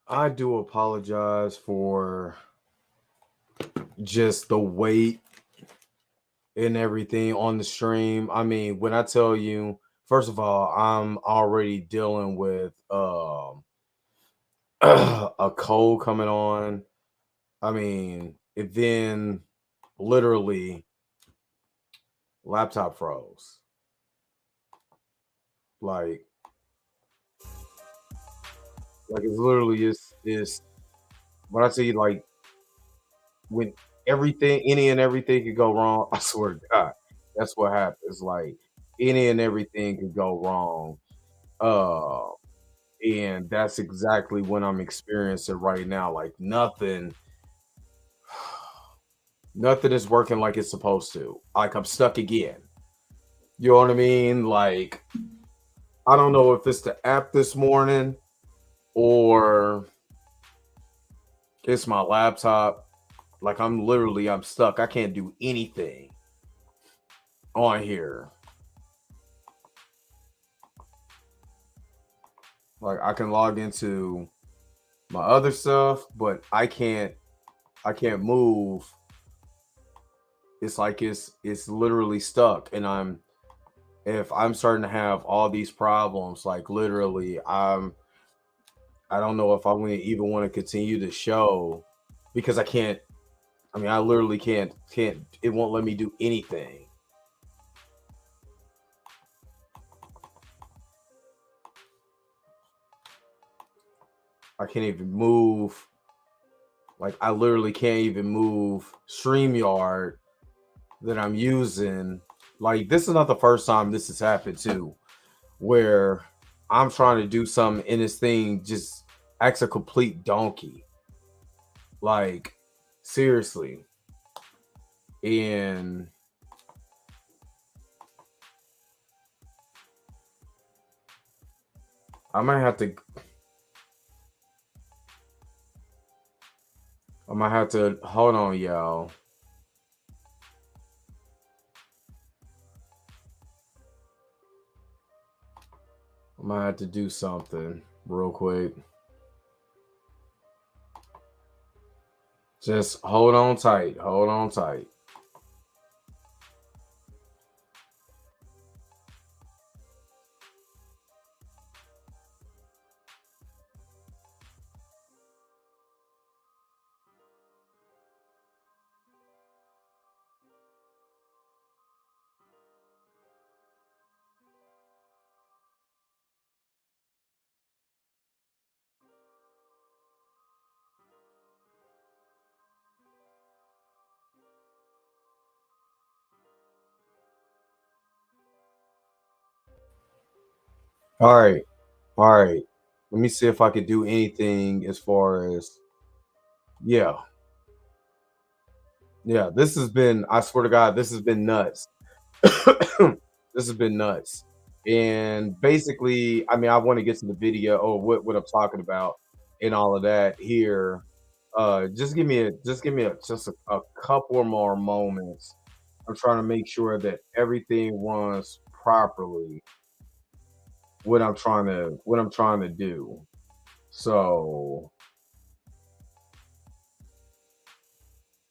I do apologize for just the wait and everything on the stream. I mean, when I tell you, first of all, I'm already dealing with a cold coming on. I mean, it then literally laptop froze. Like it's literally is when I say like when everything, any and everything could go wrong, I swear to God, that's what happens. Like any and everything could go wrong. Uh, and that's exactly what I'm experiencing right now. Like nothing is working like it's supposed to. Like I'm stuck again. You know what I mean? Like I don't know if it's the app this morning or it's my laptop. Like I'm stuck. I can't do anything on here. Like I can log into my other stuff, but I can't move. It's like it's literally stuck and if I'm starting to have all these problems, like literally I don't know if I even want to continue the show because I can't. I mean, I literally can't. It won't let me do anything. I can't even move. Like I literally can't even move StreamYard that I'm using. Like this is not the first time this has happened too, where I'm trying to do something and this thing just acts a complete donkey. Like seriously. And I might have to hold on, y'all. I might have to do something real quick. Just hold on tight. Hold on tight. All right. All right. Let me see if I could do anything as far as yeah. Yeah, this has been I swear to God, this has been nuts. This has been nuts. And basically, I mean, I want to get to the video or what I'm talking about and all of that here. Just give me a couple more moments. I'm trying to make sure that everything runs properly. What I'm trying to do. So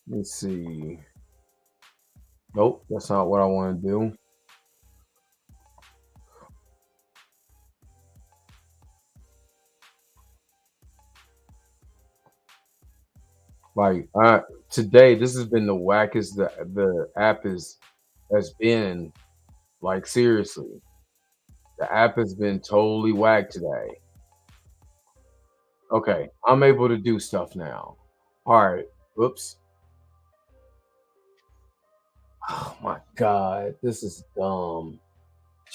let's see. Nope, that's not what I want to do. Like today, this has been the wackest the app has been. Like seriously, the app has been totally whack today. Okay, I'm able to do stuff now. All right. Oops. Oh my God, this is dumb.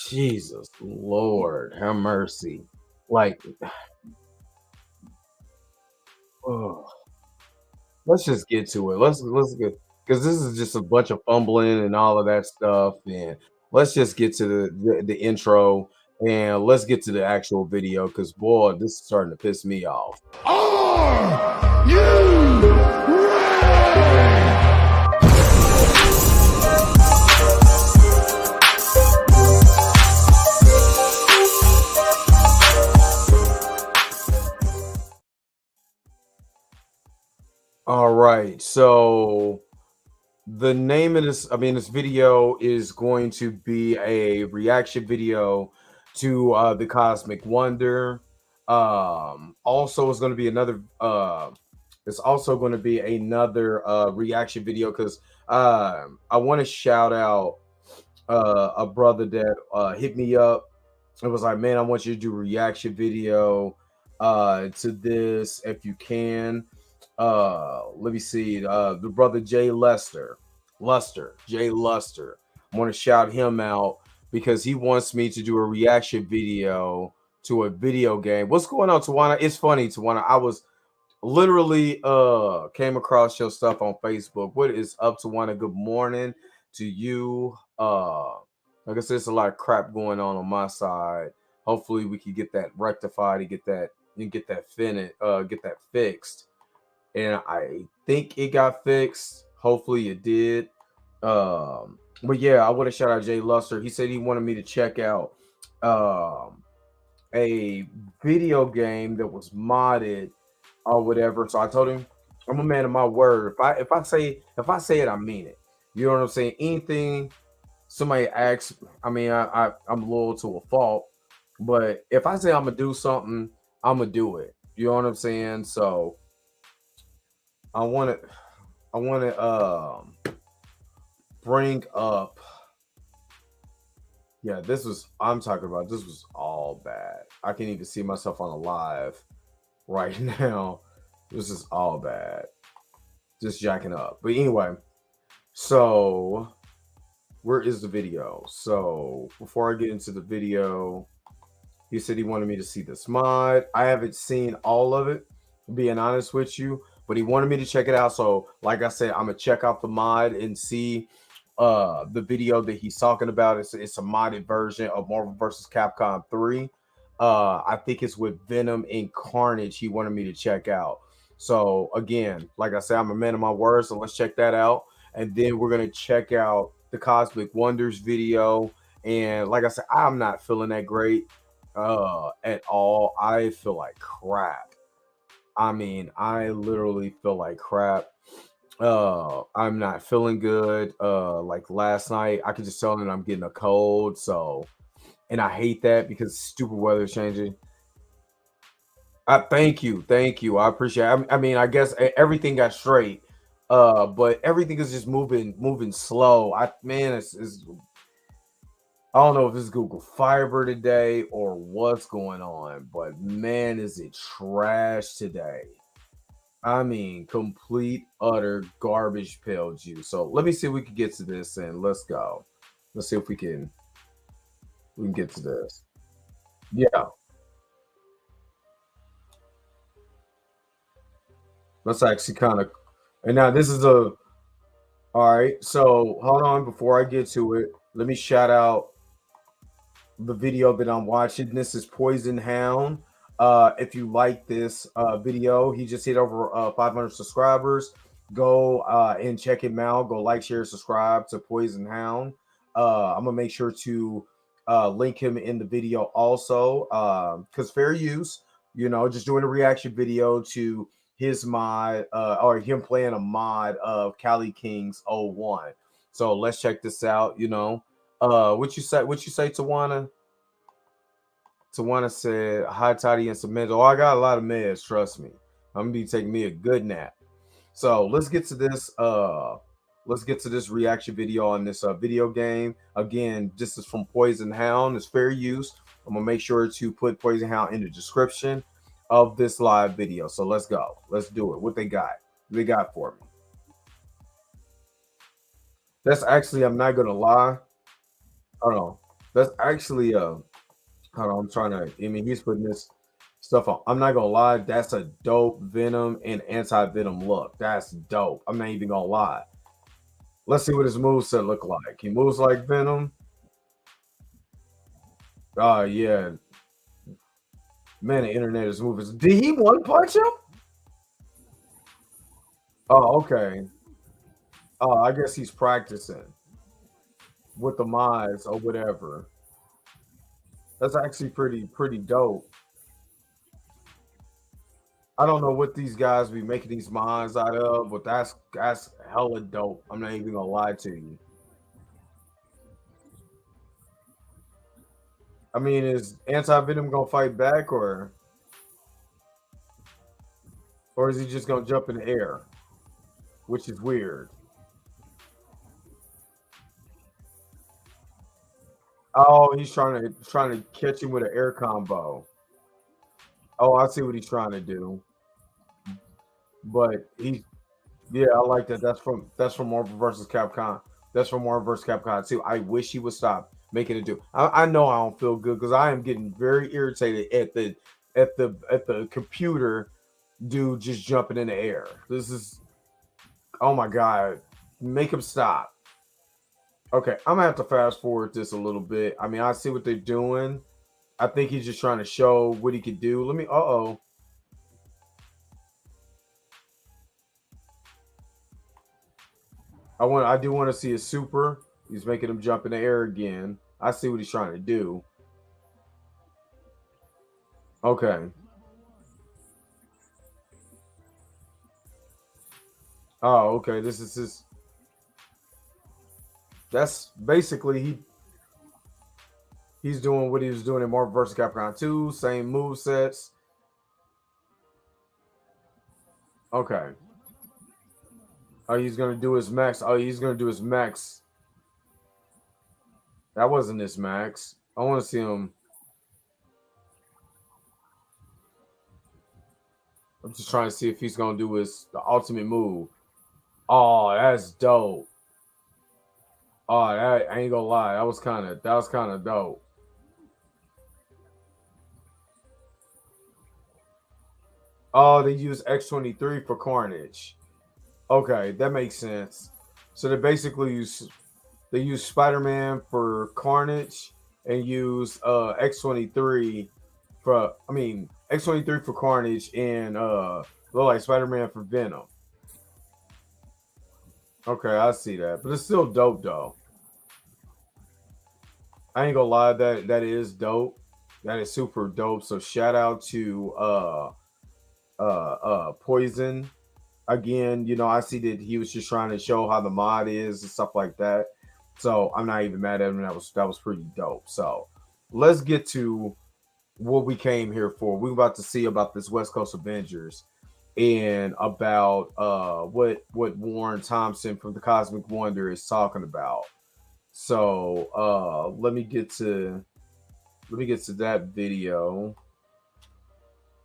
Jesus Lord, have mercy. Like, ugh. Let's just get to it. Let's get because this is just a bunch of fumbling and all of that stuff. And let's just get to the intro and let's get to the actual video because boy, this is starting to piss me off. Are you ready? right. So the name of this, I mean, this video is going to be a reaction video to the Cosmic Wonder. Also, it's going to be another. It's also going to be another reaction video because I want to shout out a brother that hit me up. It was like, man, I want you to do a reaction video to this if you can. Let me see. The brother Jay Jay Luster. I want to shout him out because he wants me to do a reaction video to a video game. What's going on, Tawana? It's funny, Tawana. I was literally came across your stuff on Facebook. What is up, Tawana? Good morning to you. Like I said, there's a lot of crap going on my side. Hopefully we can get that rectified and get that get that fixed. And I think it got fixed. Hopefully it did. But yeah, I want to shout out Jay Luster. He said he wanted me to check out a video game that was modded or whatever. So I told him I'm a man of my word. If I say it, I mean it. You know what I'm saying? Anything somebody asks, I mean, I'm loyal to a fault. But if I say I'm gonna do something, I'm gonna do it. You know what I'm saying? So I want to bring up. Yeah, this was I'm talking about. This was all bad. I can't even see myself on a live right now. This is all bad. Just jacking up. But anyway, so where is the video? So before I get into the video, he said he wanted me to see this mod. I haven't seen all of it, being honest with you, but he wanted me to check it out. So like I said, I'm gonna check out the mod and see the video that he's talking about. It's a modded version of Marvel vs. Capcom 3. I think it's with Venom and Carnage he wanted me to check out. So again, like I said, I'm a man of my word, so let's check that out. And then we're gonna check out the Cosmic Wonders video. And like I said, I'm not feeling that great at all. I feel like crap. I mean, I literally feel like crap. I'm not feeling good. Like last night, I could just tell that I'm getting a cold. So, and I hate that because stupid weather is changing. Thank you. I appreciate it. I mean, I guess everything got straight. But everything is just moving slow. It's I don't know if it's Google Fiber today or what's going on, but man, is it trash today. I mean, complete, utter garbage pail juice. So let me see if we can get to this and let's go. Let's see if we can get to this. Yeah, let's actually kind of and now this is a all right. So hold on before I get to it. Let me shout out the video that I'm watching. This is Poison Hound. If you like this video, he just hit over 500 subscribers. Go and check him out. Go like, share, subscribe to Poison Hound. I'm gonna make sure to link him in the video also because fair use. You know, just doing a reaction video to his mod or him playing a mod of Cali Kings '01. So let's check this out. You know, what you say, Tawana? Tawana said, high toddy and some meds. Oh, I got a lot of meds, trust me. I'm gonna be taking me a good nap. So let's get to this. Let's get to this reaction video on this video game. Again, this is from Poison Hound. It's fair use. I'm gonna make sure to put Poison Hound in the description of this live video. So let's go. Let's do it. What they got? What they got for me? That's actually, I'm not gonna lie. Hold on. That's actually hold on, I'm trying to. I mean, he's putting this stuff on. I'm not gonna lie, that's a dope Venom and anti-Venom look. That's dope. I'm not even gonna lie. Let's see what his moveset look like. He moves like Venom. Oh yeah. Man, the internet is moving. Did he one punch him? Oh, okay. Oh, I guess he's practicing with the mods or whatever. That's actually pretty dope. I don't know what these guys be making these mines out of, but that's hella dope. I'm not even gonna lie to you. I mean, is Anti-Venom gonna fight back, or is he just gonna jump in the air, which is weird? Oh, he's trying to catch him with an air combo. Oh, I see what he's trying to do. But he, yeah, I like that. That's from Marvel versus Capcom. That's from Marvel versus Capcom too. I wish he would stop making it do. I know I don't feel good because I am getting very irritated at the computer dude just jumping in the air. This is, oh my god, make him stop. Okay, I'm gonna have to fast forward this a little bit. I mean, I see what they're doing. I think he's just trying to show what he could do. Let me. Oh. I do want to see a super. He's making him jump in the air again. I see what he's trying to do. Okay. Oh, okay. This is his. That's basically he's doing what he was doing in Marvel vs. Capcom 2. Same move sets. Okay. Oh, he's gonna do his max. Oh, he's gonna do his max. That wasn't his max. I want to see him. I'm just trying to see if he's gonna do the ultimate move. Oh, that's dope. Oh, that I ain't gonna lie. That was kind of dope. Oh, they use X-23 for Carnage. Okay, that makes sense. So they use Spider-Man for Carnage and use X-23 for X-23 for Carnage and look like Spider-Man for Venom. Okay, I see that. But it's still dope though. I ain't gonna lie, that is dope. That is super dope. So shout out to Poison. Again, I see that he was just trying to show how the mod is and stuff like that. So I'm not even mad at him. That was pretty dope. So let's get to what we came here for. We're about to see about this West Coast Avengers and about what Warren Thompson from the Cosmic Wonder is talking about. So let me get to that video.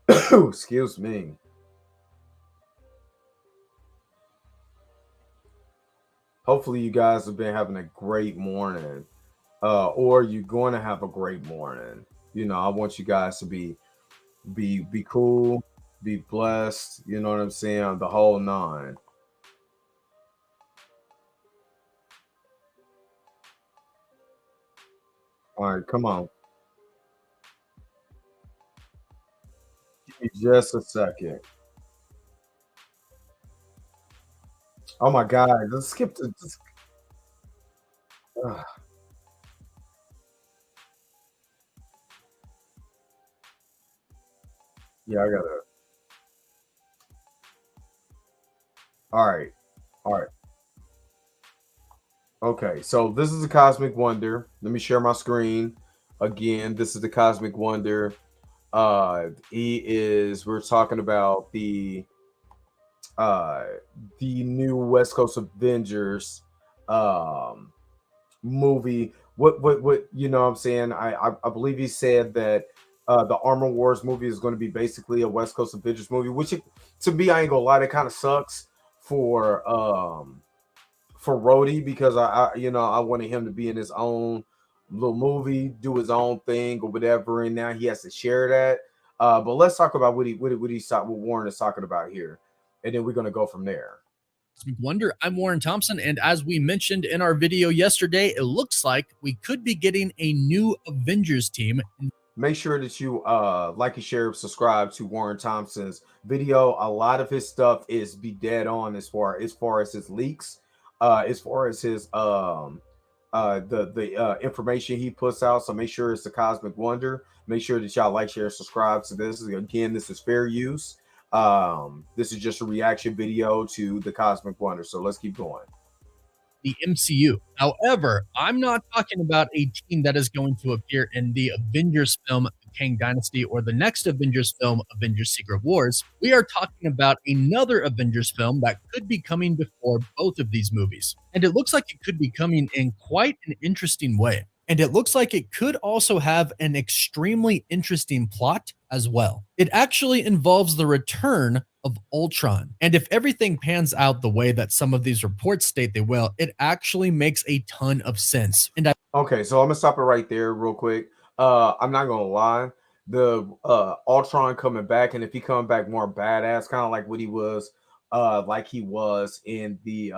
Excuse me. Hopefully you guys have been having a great morning. Or you're going to have a great morning. I want you guys to be cool, be blessed, you know what I'm saying? The whole nine. All right, come on. Give me just a second. Oh my god, let's skip to this. Ugh. Yeah, I gotta. All right. All right. Okay, so this is the Cosmic Wonder. Let me share my screen. Again, this is the Cosmic Wonder. We're talking about uh the new West Coast Avengers um movie. What what I'm saying? I believe he said that the Armor Wars movie is going to be basically a West Coast Avengers movie, to me, I ain't gonna lie, that kind of sucks for Rhodey because I wanted him to be in his own little movie, do his own thing or whatever, and now he has to share that. But let's talk about what Warren is talking about here, and then we're gonna go from there. Wonder. I'm Warren Thompson, and as we mentioned in our video yesterday, it looks like we could be getting a new Avengers team. Make sure that you like and share, subscribe to Warren Thompson's video. A lot of his stuff is be dead on as far as his leaks, as far as his the information he puts out. So make sure it's the Cosmic Wonder. Make sure that y'all like, share, subscribe to this. Again, this is fair use. This is just a reaction video to the Cosmic Wonder. So let's keep going. The MCU. However, I'm not talking about a team that is going to appear in the Avengers film, The Kang Dynasty, or the next Avengers film, Avengers Secret Wars. We are talking about another Avengers film that could be coming before both of these movies. And it looks like it could be coming in quite an interesting way. And it looks like it could also have an extremely interesting plot as well. It actually involves the return of Ultron. And if everything pans out the way that some of these reports state they will, it actually makes a ton of sense. And Okay, so I'm gonna stop it right there real quick. I'm not gonna lie, the Ultron coming back, and if he coming back more badass, kind of like what he was, like he was in the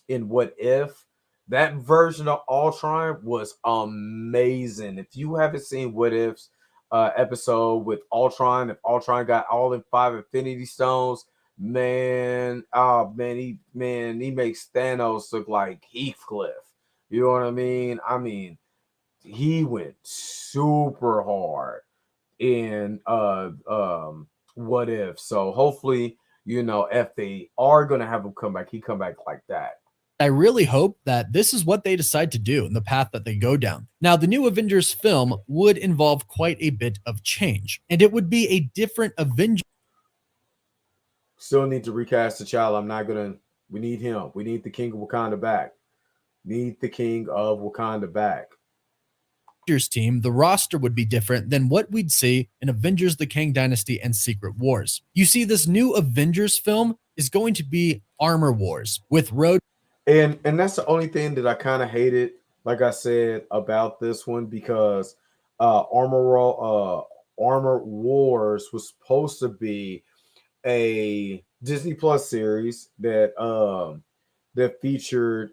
in What If. That version of Ultron was amazing. If you haven't seen What If's episode with Ultron, if Ultron got all in 5 Infinity Stones, man, oh man, he makes Thanos look like Heathcliff. You know what I mean? I mean, he went super hard in What If. So hopefully, you know, if they are gonna have him come back, he come back like that. I really hope that this is what they decide to do in the path that they go down. Now, the new Avengers film would involve quite a bit of change, and it would be a different Avengers Still need to recast the child. I'm not gonna. We need him. We need the King of Wakanda back. Need the King of Wakanda back. team. The roster would be different than what we'd see in Avengers: The Kang Dynasty and Secret Wars. You see, this new Avengers film is going to be Armor Wars with Road. And that's the only thing that I kind of hated, like I said, about this one, because Armor Wars was supposed to be a Disney Plus series that featured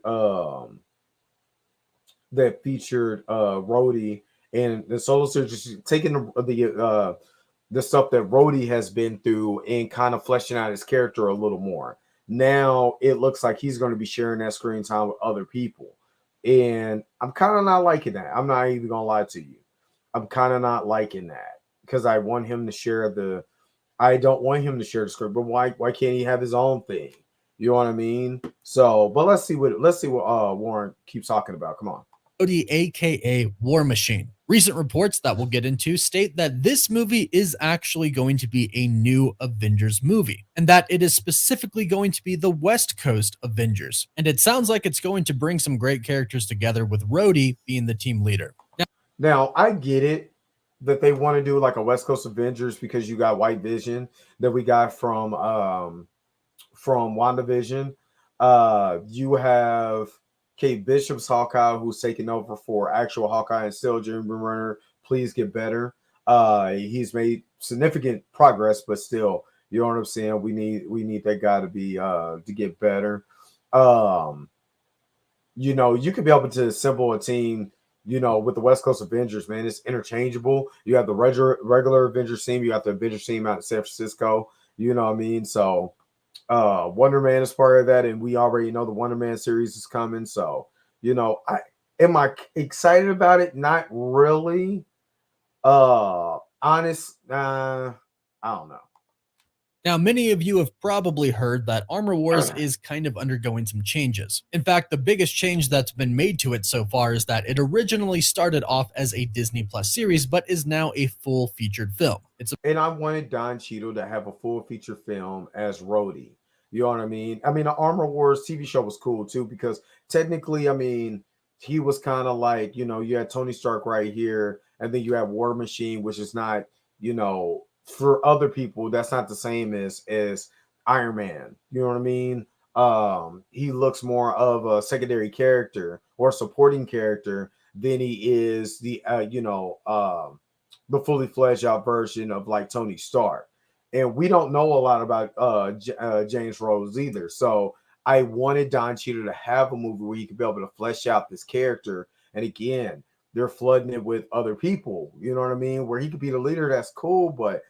Rhodey, and the solo series taking the stuff that Rhodey has been through and kind of fleshing out his character a little more. Now it looks like he's going to be sharing that screen time with other people, and I'm kind of not liking that. I'm not even gonna lie to you. I'm kind of not liking that because I want him to share the. I don't want him to share the script, but why can't he have his own thing? You know what I mean? So, but let's see what Warren keeps talking about. Come on. Rhodey, aka War Machine. Recent reports that we'll get into state that this movie is actually going to be a new Avengers movie, and that it is specifically going to be the West Coast Avengers. And it sounds like it's going to bring some great characters together, with Rhodey being the team leader. Now I get it that they want to do like a West Coast Avengers because you got White Vision that we got from WandaVision. You have Kate Bishop's Hawkeye, who's taking over for actual Hawkeye, and still Jeremy Renner. Please get better. He's made significant progress, but still, you know what I'm saying. We need that guy to be to get better. You know, you could be able to assemble a team. You know, with the West Coast Avengers, man, it's interchangeable. You have the regular Avengers team. You have the Avengers team out in San Francisco. You know what I mean? So Wonder Man is part of that, and we already know the Wonder Man series is coming. So, you know, am I excited about it? Not really. Honest, I don't know. Now, many of you have probably heard that Armor Wars is kind of undergoing some changes. In fact, the biggest change that's been made to it so far is that it originally started off as a Disney Plus series, but is now a full featured film. And I wanted Don Cheadle to have a full feature film as Rhodey. You know what I mean? I mean, the Armor Wars TV show was cool too, because technically, I mean, he was kind of like, you know, you had Tony Stark right here, and then you have War Machine, which is not, you know, for other people, that's not the same as Iron Man. You know what I mean? He looks more of a secondary character or supporting character than he is the the fully fledged out version of like Tony Stark. And we don't know a lot about James Rhodes either. So I wanted Don Cheadle to have a movie where he could be able to flesh out this character. And again, they're flooding it with other people. You know what I mean? Where he could be the leader, that's cool, but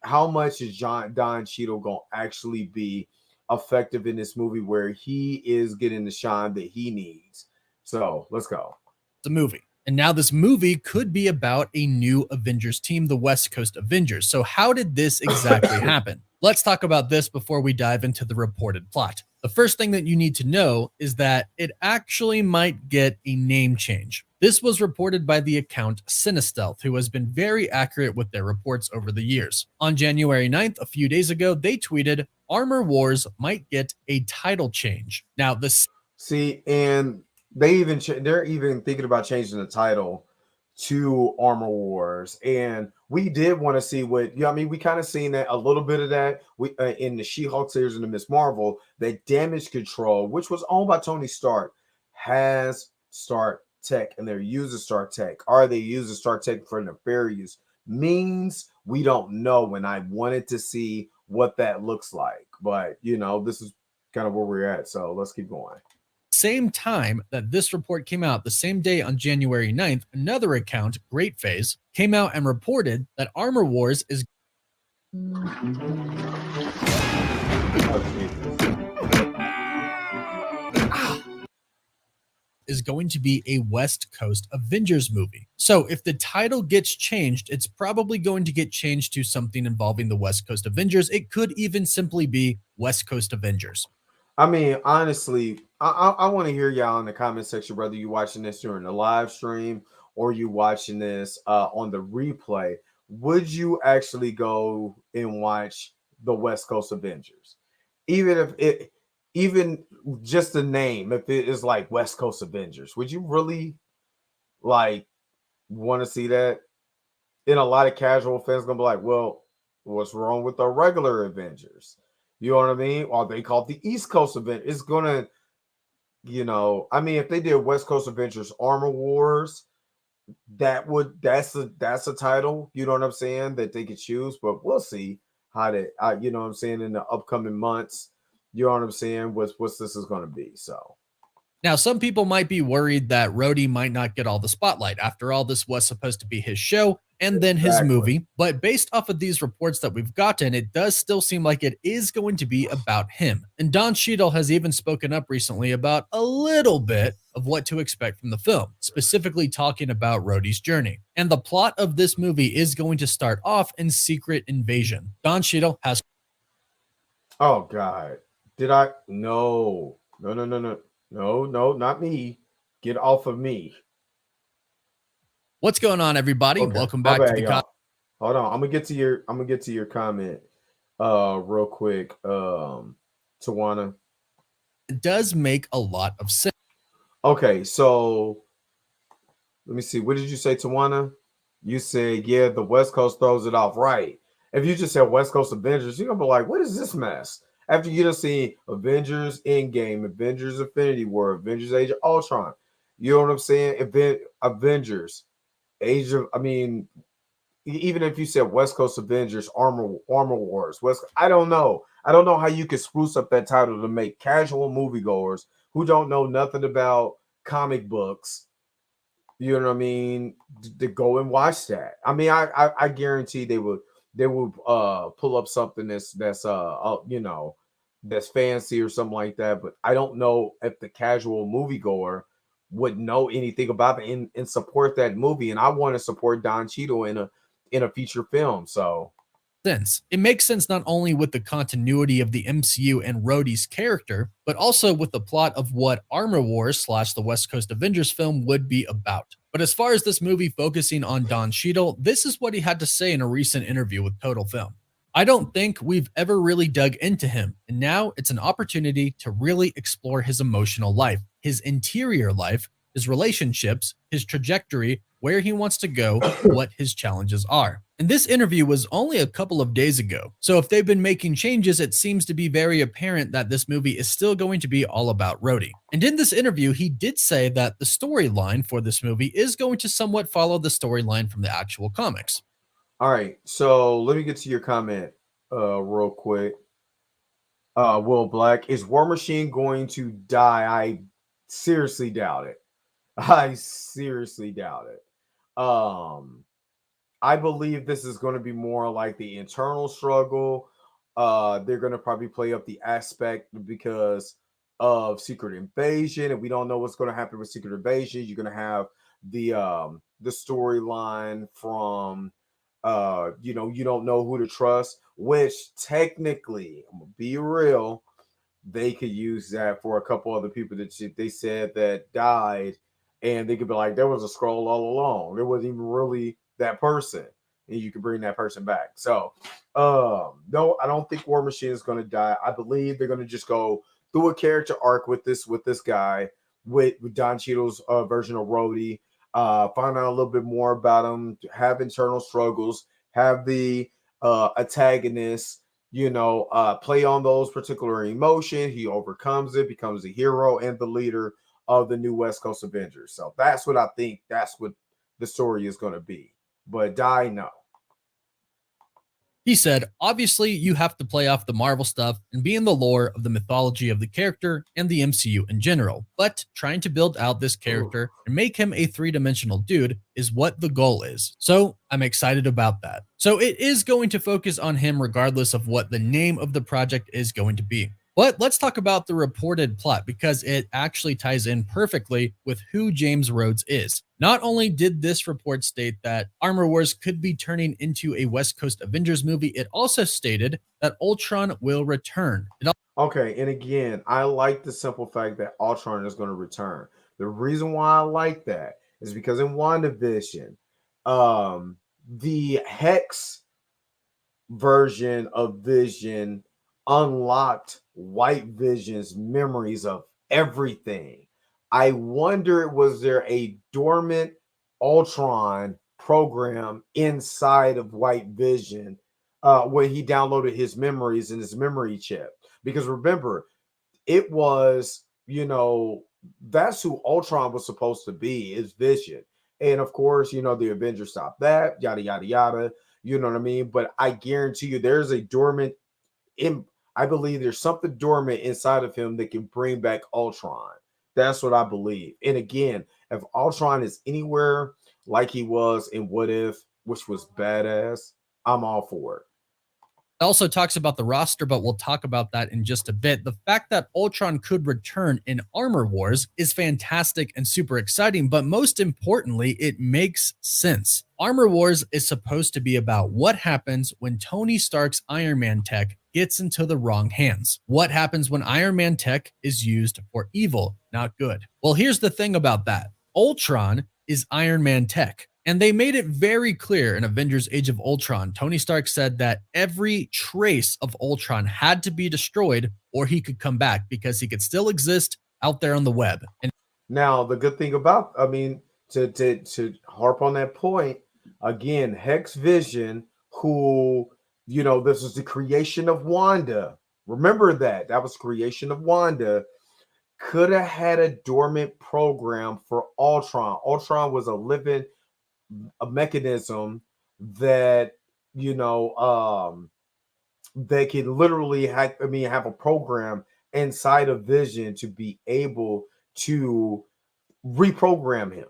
how much is Don Cheadle going to actually be effective in this movie where he is getting the shine that he needs? So let's go. The movie. And now this movie could be about a new Avengers team, the West Coast Avengers. So, how did this exactly happen? Let's talk about this before we dive into the reported plot. The first thing that you need to know is that it actually might get a name change. This was reported by the account Cinestealth, who has been very accurate with their reports over the years. On January 9th, a few days ago, they tweeted, Armor Wars might get a title change. Now, the See, and they're even thinking about changing the title to Armor Wars, and we did want to see what I mean. We kind of seen that a little bit of that we in the She-Hulk series and the Miss Marvel. That Damage Control, which was owned by Tony Stark, has Stark Tech, and they're using Stark Tech. Are they using Stark Tech for nefarious means? We don't know, and I wanted to see what that looks like, but this is kind of where we're at. So let's keep going. same time that this report came out, the same day on January 9th, another account, Great Phase, came out and reported that Armor Wars is going to be a West Coast Avengers movie. So if the title gets changed, it's probably going to get changed to something involving the West Coast Avengers. It could even simply be West Coast Avengers. I mean, honestly, I want to hear y'all in the comment section, whether you watching this during the live stream or you watching this on the replay. Would you actually go and watch the West Coast Avengers, even just the name, if it is like West Coast Avengers? Would you really like want to see that? And a lot of casual fans gonna be like, well, what's wrong with the regular Avengers? You know what I mean? Or they call it the East Coast event. It's gonna, I mean, if they did West Coast Avengers Armor Wars, that's a title, you know what I'm saying, that they could choose, but we'll see how they you know what I'm saying, in the upcoming months, you know what I'm saying, what's this is gonna be. So Now, some people might be worried that Rhodey might not get all the spotlight. After all, this was supposed to be his show and then his exactly. movie. But based off of these reports that we've gotten, it does still seem like it is going to be about him. And Don Cheadle has even spoken up recently about a little bit of what to expect from the film, specifically talking about Rhodey's journey. And the plot of this movie is going to start off in Secret Invasion. Don Cheadle has. Oh God. Did I? No. No, no, no, no. No, no, not me. Get off of me. What's going on, everybody? Okay. Welcome My back to bad, the y'all. Hold on. I'm gonna get to your comment real quick. Tawana. It does make a lot of sense. Okay, so let me see. What did you say, Tawana? You said, yeah, the West Coast throws it off. Right. If you just said West Coast Avengers, you're gonna be like, what is this mess? After you just see Avengers Endgame, Avengers Infinity War, Avengers Age of Ultron. You know what I'm saying? Avengers, Age of, I mean, even if you said West Coast Avengers, Armor Wars, I don't know. I don't know how you could spruce up that title to make casual moviegoers who don't know nothing about comic books, you know what I mean, to go and watch that. I mean, I guarantee they would pull up something that's fancy or something like that. But I don't know if the casual moviegoer would know anything about it and support that movie. And I want to support Don Cheadle in a feature film. So Sense. It makes sense not only with the continuity of the MCU and Rhodey's character, but also with the plot of what Armor Wars / the West Coast Avengers film would be about. But as far as this movie focusing on Don Cheadle, this is what he had to say in a recent interview with Total Film. I don't think we've ever really dug into him, and now it's an opportunity to really explore his emotional life, his interior life, his relationships, his trajectory, where he wants to go, what his challenges are. And this interview was only a couple of days ago. So if they've been making changes, it seems to be very apparent that this movie is still going to be all about Rhodey. And in this interview, he did say that the storyline for this movie is going to somewhat follow the storyline from the actual comics. all right, so let me get to your comment real quick. Will Black, is War Machine going to die? I seriously doubt it. I seriously doubt it. I believe this is going to be more like the internal struggle. They're going to probably play up the aspect because of Secret Invasion, and we don't know what's going to happen with Secret Invasion. You're going to have the storyline from you don't know who to trust, which technically, I'm gonna be real, they could use that for a couple other people that they said that died, and they could be like, there was a scroll all along. There wasn't even really that person, and you could bring that person back. So, no, I don't think War Machine is going to die. I believe they're going to just go through a character arc with this guy with Don Cheadle's version of Rhodey. Find out a little bit more about him, have internal struggles, have the antagonist play on those particular emotion. He overcomes it, becomes the hero and the leader of the new West Coast Avengers. So that's what I think. That's what the story is going to be. But die, no. He said, obviously, you have to play off the Marvel stuff and be in the lore of the mythology of the character and the MCU in general. But trying to build out this character and make him a three-dimensional dude is what the goal is. So I'm excited about that. So it is going to focus on him regardless of what the name of the project is going to be. But let's talk about the reported plot because it actually ties in perfectly with who James Rhodes is. Not only did this report state that Armor Wars could be turning into a West Coast Avengers movie, it also stated that Ultron will return. Okay, and again, I like the simple fact that Ultron is going to return. The reason why I like that is because in WandaVision, the Hex version of Vision unlocked White Vision's memories of everything. I wonder, was there a dormant Ultron program inside of White Vision where he downloaded his memories in his memory chip? Because remember, it was, that's who Ultron was supposed to be, is Vision. And of course, the Avengers stopped that, yada, yada, yada. You know what I mean? But I guarantee you there's a dormant, I believe there's something dormant inside of him that can bring back Ultron. That's what I believe. And again, if Ultron is anywhere like he was in What If, which was badass, I'm all for it. Also talks about the roster, but we'll talk about that in just a bit. The fact that Ultron could return in Armor Wars is fantastic and super exciting, but most importantly, it makes sense. Armor Wars is supposed to be about what happens when Tony Stark's Iron Man tech gets into the wrong hands. What happens when Iron Man tech is used for evil, not good? Well, here's the thing about that. Ultron is Iron Man tech. And they made it very clear in Avengers Age of Ultron. Tony Stark said that every trace of Ultron had to be destroyed or he could come back because he could still exist out there on the web. And now, the good thing about, to harp on that point, again, Hex Vision, who, this is the creation of Wanda. Remember that. That was creation of Wanda. Could have had a dormant program for Ultron. Ultron was a mechanism that they could literally have a program inside of Vision to be able to reprogram him.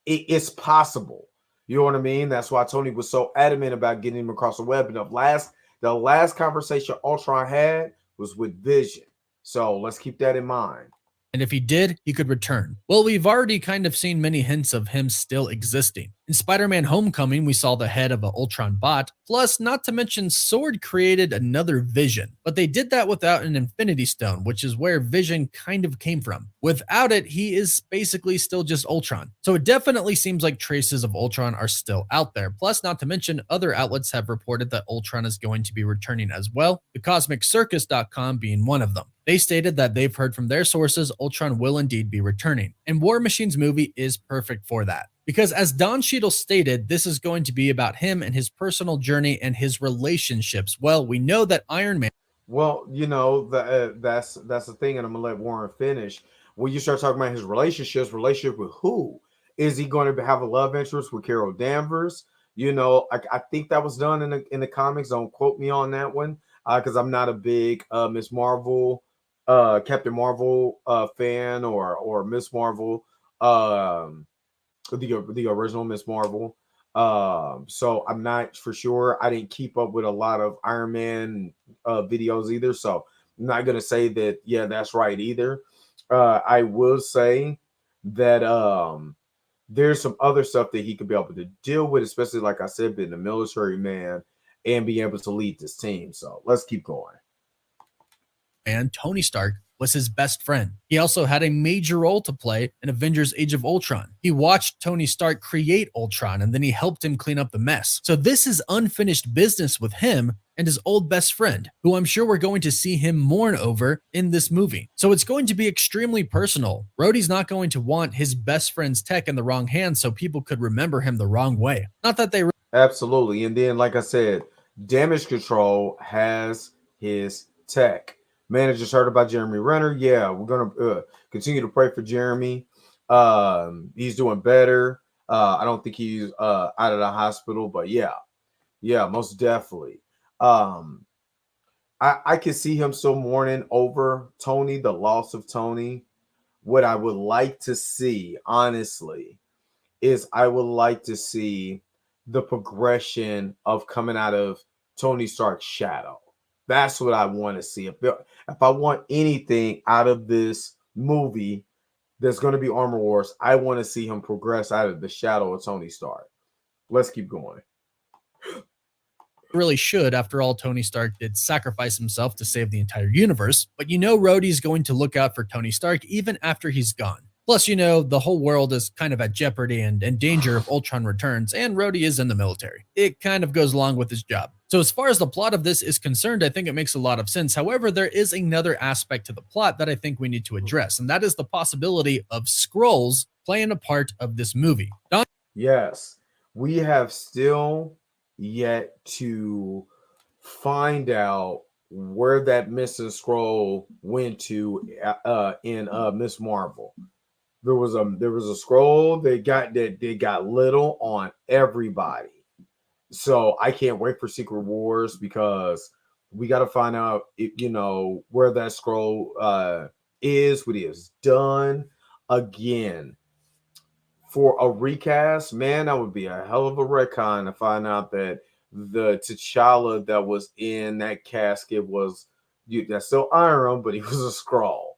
It's possible. You know what I mean? That's why Tony was so adamant about getting him across the web. And the last conversation Ultron had was with Vision. So let's keep that in mind. And if he did, he could return. Well, we've already kind of seen many hints of him still existing. In Spider-Man Homecoming, we saw the head of an Ultron bot, plus not to mention Sword created another Vision. But they did that without an Infinity Stone, which is where Vision kind of came from. Without it, he is basically still just Ultron. So it definitely seems like traces of Ultron are still out there. Plus, not to mention, other outlets have reported that Ultron is going to be returning as well, thecosmiccircus.com being one of them. They stated that they've heard from their sources Ultron will indeed be returning, and War Machine's movie is perfect for that. Because as Don Cheadle stated, this is going to be about him and his personal journey and his relationships. Well, we know that Iron Man... Well, that's the thing, and I'm gonna let Warren finish. When you start talking about his relationship with who? Is he going to have a love interest with Carol Danvers? I think that was done in the comics. Don't quote me on that one, because I'm not a big Miss Marvel, Captain Marvel fan, or Miss Marvel, the original Miss Marvel. So I'm not for sure. I didn't keep up with a lot of Iron Man videos either, so I'm not gonna say that. Yeah, that's right either. I will say that there's some other stuff that he could be able to deal with, especially like I said, being a military man and being able to lead this team. So let's keep going. And Tony Stark was his best friend. He also had a major role to play in Avengers Age of Ultron. He watched Tony Stark create Ultron and then he helped him clean up the mess. So this is unfinished business with him and his old best friend, who I'm sure we're going to see him mourn over in this movie. So it's going to be extremely personal. Rhodey's not going to want his best friend's tech in the wrong hands so people could remember him the wrong way. Not that they Absolutely. And then, like I said, Damage Control has his tech. Man, I just heard about Jeremy Renner. Yeah, we're gonna continue to pray for Jeremy. He's doing better. I don't think he's out of the hospital, but yeah, most definitely. I can see him still mourning over Tony, the loss of Tony. What I would like to see, honestly, is I would like to see the progression of coming out of Tony Stark's shadow. That's what I want to see. If I want anything out of this movie that's going to be Armor Wars, I want to see him progress out of the shadow of Tony Stark. Let's keep going. really should. After all, Tony Stark did sacrifice himself to save the entire universe. But Rhodey's going to look out for Tony Stark even after he's gone. Plus, the whole world is kind of at jeopardy and in danger if Ultron returns, and Rhodey is in the military. It kind of goes along with his job. So as far as the plot of this is concerned, I think it makes a lot of sense. However, there is another aspect to the plot that I think we need to address, and that is the possibility of Skrulls playing a part of this movie. Yes, we have still yet to find out where that missing Skrull went to in Miss Marvel. There was a Skrull that got little on everybody. So I can't wait for Secret Wars because we got to find out where that Skrull is, what he has done. Again, for a recast, man, that would be a hell of a retcon to find out that the T'Challa that was in that casket was that's still Iron, but he was a Skrull.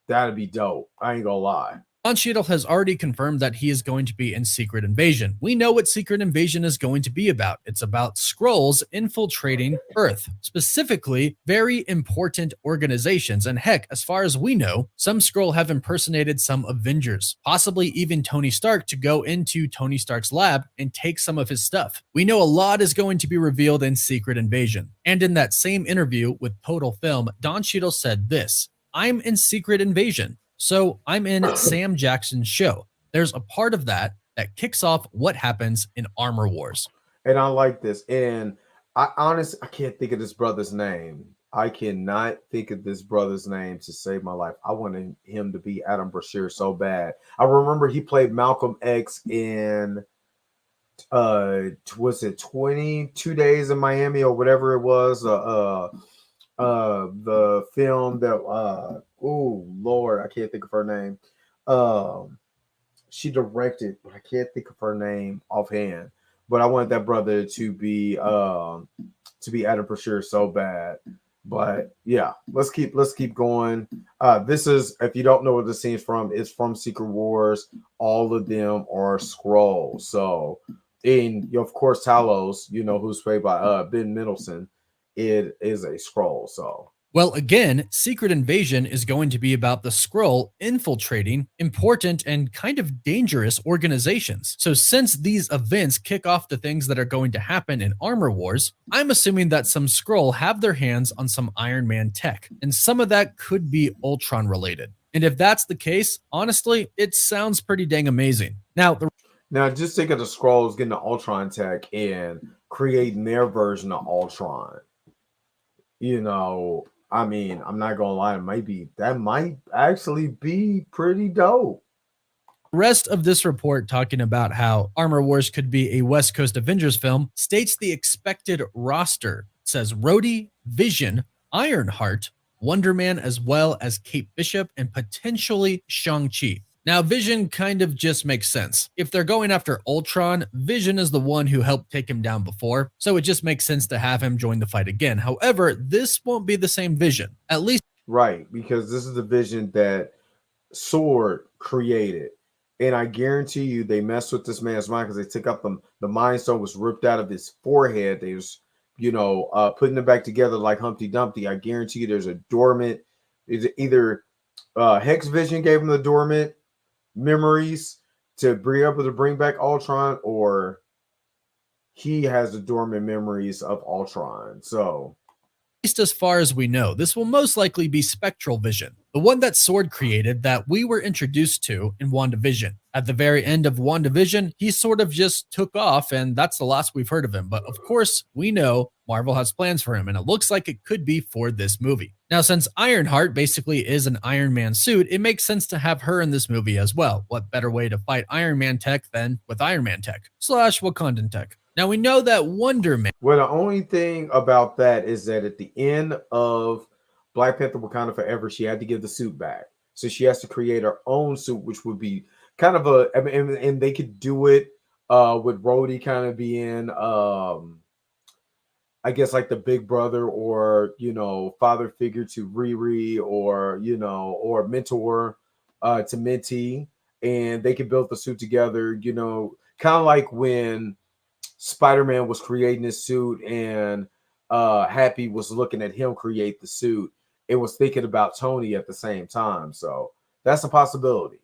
That'd be dope. I ain't gonna lie. Don Cheadle has already confirmed that he is going to be in Secret Invasion. We know what Secret Invasion is going to be about. It's about Skrulls infiltrating Earth, specifically very important organizations. And heck, as far as we know, some Skrull have impersonated some Avengers, possibly even Tony Stark, to go into Tony Stark's lab and take some of his stuff. We know a lot is going to be revealed in Secret Invasion. And in that same interview with Total Film, Don Cheadle said this: "I'm in Secret Invasion. So I'm in Sam Jackson's show. There's a part of that kicks off what happens in Armor Wars." And I like this. And I can't think of this brother's name. I cannot think of this brother's name to save my life. I wanted him to be Adam Brashear so bad. I remember he played Malcolm X in was it 22 Days in Miami or whatever it was, the film that oh Lord, I can't think of her name. She directed, but I can't think of her name offhand. But I wanted that brother to be Adam Brashear so bad. But yeah, let's keep going. This is, if you don't know what the scene's from, it's from Secret Wars. All of them are Skrulls. So, and of course, Talos, who's played by Ben Mendelsohn, it is a Skrull. So, well, again, Secret Invasion is going to be about the Skrull infiltrating important and kind of dangerous organizations. So since these events kick off the things that are going to happen in Armor Wars, I'm assuming that some Skrull have their hands on some Iron Man tech, and some of that could be Ultron related. And if that's the case, honestly, it sounds pretty dang amazing. Now just think of the Skrulls getting the Ultron tech and creating their version of Ultron. I mean, I'm not gonna lie, that might actually be pretty dope. The rest of this report, talking about how Armor Wars could be a West Coast Avengers film, states the expected roster. It says Rhodey, Vision, Ironheart, Wonder Man, as well as Kate Bishop, and potentially Shang-Chi. Now, Vision kind of just makes sense. If they're going after Ultron, Vision is the one who helped take him down before, so it just makes sense to have him join the fight again. However, this won't be the same Vision, at least. Right, because this is the Vision that Sword created. And I guarantee you they messed with this man's mind because they took up the mind stone was ripped out of his forehead. They was, putting it back together like Humpty Dumpty. I guarantee you there's a dormant, is either Hex Vision gave him the dormant memories to bring back Ultron, or he has the dormant memories of Ultron. So least as far as we know, this will most likely be Spectral Vision, the one that Sword created that we were introduced to in WandaVision. At the very end of WandaVision, he sort of just took off, and that's the last we've heard of him. But of course, we know Marvel has plans for him, and it looks like it could be for this movie. Now, since Ironheart basically is an Iron Man suit, it makes sense to have her in this movie as well. What better way to fight Iron Man tech than with Iron Man tech / Wakandan tech? Now, we know that Wonder Man. well, the only thing about that is that at the end of Black Panther Wakanda Forever, she had to give the suit back. So she has to create her own suit, which would be kind of and they could do it with Rhodey kind of being I guess like the big brother or father figure to Riri, or or mentor to Minty, and they could build the suit together, kind of like when Spider-Man was creating his suit and Happy was looking at him create the suit. It was thinking about Tony at the same time. So that's a possibility.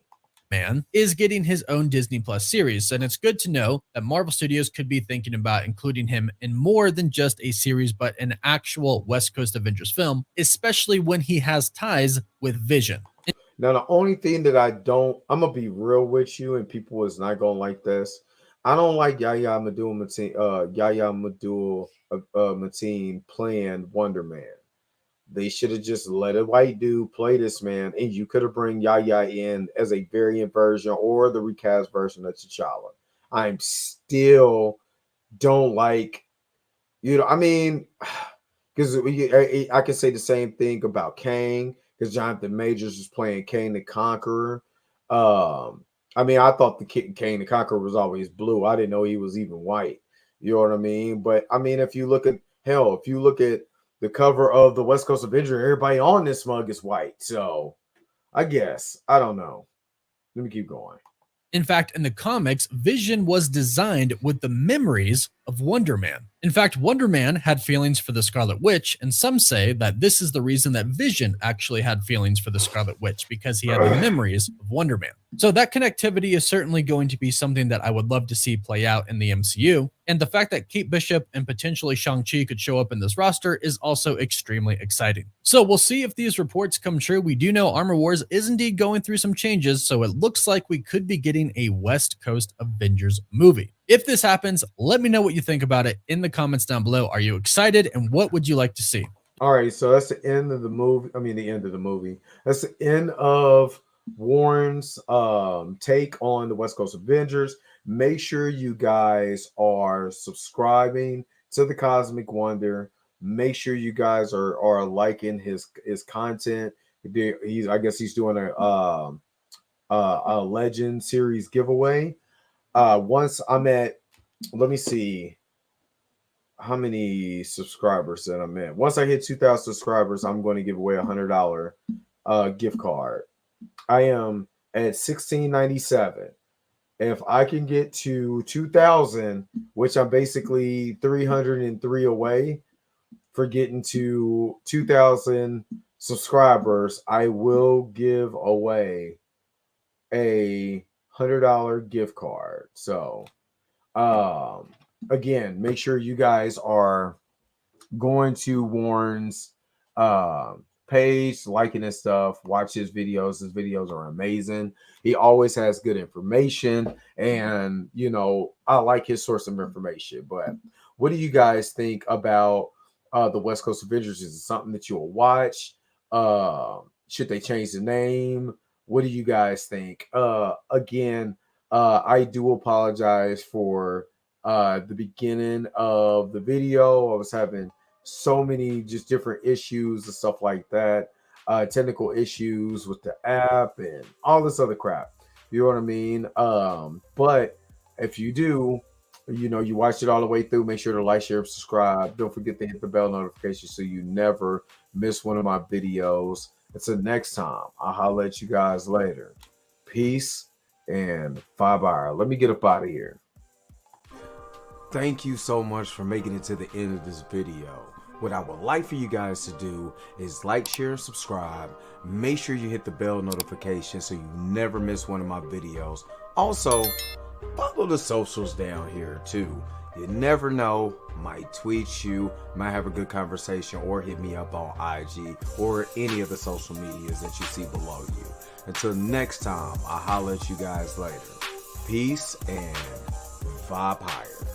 Man is getting his own Disney Plus series, and it's good to know that Marvel Studios could be thinking about including him in more than just a series, but an actual West Coast Avengers film, especially when he has ties with Vision. Now, the only thing that I'm gonna be real with you, and people is not gonna like this. I don't like Yahya Mateen playing Wonder Man. They should have just let a white dude play this man, and you could have bring Yahya in as a variant version or the recast version of T'Challa. I'm still don't like, I mean, because I can say the same thing about Kang, because Jonathan Majors was playing Kang the Conqueror. I mean, I thought the Kang the Conqueror was always blue. I didn't know he was even white. You know what I mean? But I mean, if you look at the cover of the West Coast Avenger, everybody on this mug is white. So I guess I don't know. Let me keep going. In fact, in the comics, Vision was designed with the memories of Wonder Man. In fact, Wonder Man had feelings for the Scarlet Witch, and some say that this is the reason that Vision actually had feelings for the Scarlet Witch, because he had the memories of Wonder Man. So that connectivity is certainly going to be something that I would love to see play out in the MCU, and the fact that Kate Bishop and potentially Shang-Chi could show up in this roster is also extremely exciting. So we'll see if these reports come true. We do know Armor Wars is indeed going through some changes, so it looks like we could be getting a West Coast Avengers movie. If this happens, let me know what you think about it in the comments down below. Are you excited, and what would you like to see? All right, so that's the end of the movie. I mean, the end of the movie. That's the end of Warren's take on the West Coast Avengers. Make sure you guys are subscribing to the Cosmic Wonder. Make sure you guys are liking his content. I guess he's doing a Legend series giveaway. Once I'm at, let me see how many subscribers that I'm at. Once I hit 2,000 subscribers, I'm going to give away $100 gift card. I am at 1697. If I can get to 2,000, which I'm basically 303 away for getting to 2,000 subscribers, I will give away a $100 gift card. So, again, make sure you guys are going to Warren's page, liking his stuff, watch his videos. His videos are amazing. He always has good information, and I like his source of information. But what do you guys think about the West Coast Avengers? Is it something that you'll watch? Should they change the name? What do you guys think? Again, I do apologize for the beginning of the video. I was having so many just different issues and stuff like that, technical issues with the app and all this other crap. You know what I mean? But if you do, you watch it all the way through, make sure to like, share, subscribe. Don't forget to hit the bell notification so you never miss one of my videos. Until next time, I'll holler at you guys later. Peace and 5-hour. Let me get up out of here. Thank you so much for making it to the end of this video. What I would like for you guys to do is like, share, and subscribe. Make sure you hit the bell notification so you never miss one of my videos. Also, follow the socials down here too. You never know, might tweet you, might have a good conversation, or hit me up on IG or any of the social medias that you see below you. Until next time, I'll holler at you guys later. Peace and vibe higher.